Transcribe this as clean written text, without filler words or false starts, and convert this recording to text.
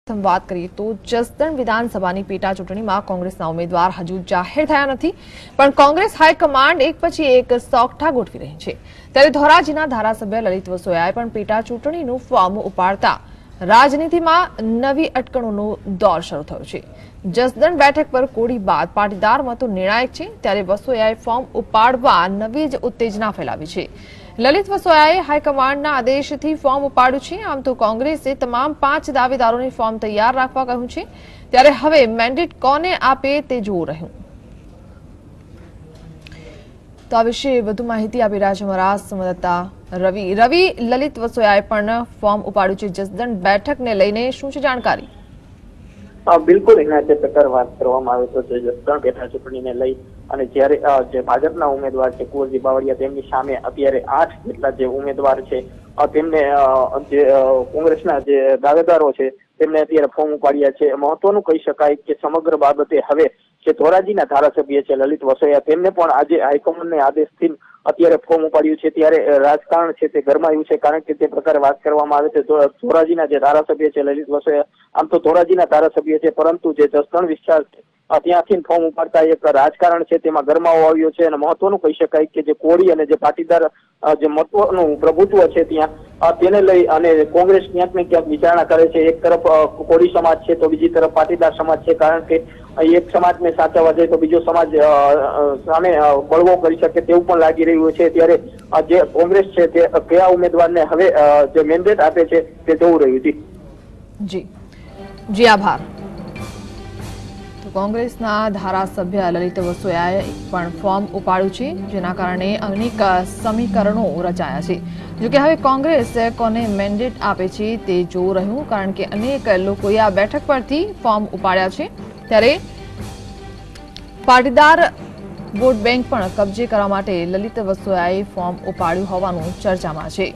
પ્રથમ વાત કરીએ તો જસદણ વિધાનસભાની પેટા ચૂંટણીમાં કોંગ્રેસના ઉમેદવાર હજુ જાહેર થયા નથી, પણ કોંગ્રેસ હાઈકમાન્ડ એક પછી એક સોગઠા ગોઠવી રહી છે। ત્યારે ધોરાજીના ધારાસભ્ય લલિત વસોયાએ પણ પેટા ચૂંટણીનું ફોર્મ ઉપાડતા રાજનીતિમાં નવી અટકણોનો દોર શરૂ થયો છે। જસદણ બેઠક પર કોડી બાદ પાટીદાર મતો નિર્ણાયક છે, ત્યારે વસોયાએ ફોર્મ ઉપાડવા નવી જ ઉત્તેજના ફેલાવી છે। લલિત વસોયાએ હાઈકમાન્ડના આદેશથી ફોર્મ ઉપાડ્યું છે। આમ તો કોંગ્રેસે તમામ 5 દાવેદારોને ફોર્મ તૈયાર રાખવા કહ્યું છે, ત્યારે હવે મેન્ડેટ કોને આપે તે જોવું રહ્યું। તો આ વિશે વધુ માહિતી આપી રહ્યા છે અમારા સંવાદદાતા રવિ। લલિત વસોયાએ પણ ફોર્મ ઉપાડ્યું છે, જસદણ બેઠકને લઈને શું છે જાણકારી? બિલકુલ એના જે પ્રકાર વાત કરવામાં આવે તો જસદણ પેટા ચૂંટણીને લઈ અને જ્યારે જે ભાજપના ઉમેદવાર છે કુંવરજી બાવળિયા તેમની સામે અત્યારે 8 જેટલા જે ઉમેદવાર છે તેમને જે કોંગ્રેસના જે દાવેદારો છે તેમને અત્યારે ફોર્મ ઉપાડ્યા છે। મહત્વનું કહી શકાય કે સમગ્ર બાબતે હવે જે ધોરાજીના ધારાસભ્ય છે લલિત વસોયા તેમને પણ આજે હાઈકમાન્ડના આદેશથી અત્યારે ફોર્મ ઉપાડ્યું છે, ત્યારે રાજકારણ છે તે ગરમાયું છે। કારણ કે તે પ્રકારે વાત કરવામાં આવે તો ધોરાજીના જે ધારાસભ્ય છે લલિત વસોયા આમ તો ધોરાજીના ધારાસભ્ય છે, પરંતુ જે જસદણ વિસ્તાર છે ત્યાંથી ફોર્મ ઉપાડતા એક રાજકારણ છે તેમાં ગરમાવો આવ્યો છે। અને મહત્વનું કહી શકાય કે જે કોળી અને જે પાટીદાર જે મતોનું પ્રભુત્વ છે ત્યાં તેને લઈ અને કોંગ્રેસ ક્યાંક ને ક્યાંક વિચારણા કરે છે। એક તરફ કોળી સમાજ છે તો બીજી તરફ પાટીદાર સમાજ છે, કારણ કે એક સમાજને સાચવવા જાય તો બીજો સમાજ સામે બળવો કરી શકે તેવું પણ લાગી રહ્યું છે। ત્યારે જે કોંગ્રેસ છે તે કયા ઉમેદવારને હવે જે મેન્ડેટ આપે છે તે જોવું રહ્યું છે। જી આભાર। તો કોંગ્રેસના ધારાસભ્ય લલિત વસોયાએ પણ ફોર્મ ઉપાડ્યું છે, જેના કારણે અનેક સમીકરણો રચાયા છે। જોકે હવે કોંગ્રેસ કોને મેન્ડેટ આપે છે તે જોવું રહ્યું, કારણ કે અનેક લોકોએ આ બેઠક પરથી ફોર્મ ઉપાડ્યા છે। ત્યારે પાટીદાર વોટ બેંક પણ કબજે કરવા માટે લલિત વસોયાએ ફોર્મ ઉપાડ્યું હોવાનું ચર્ચામાં છે।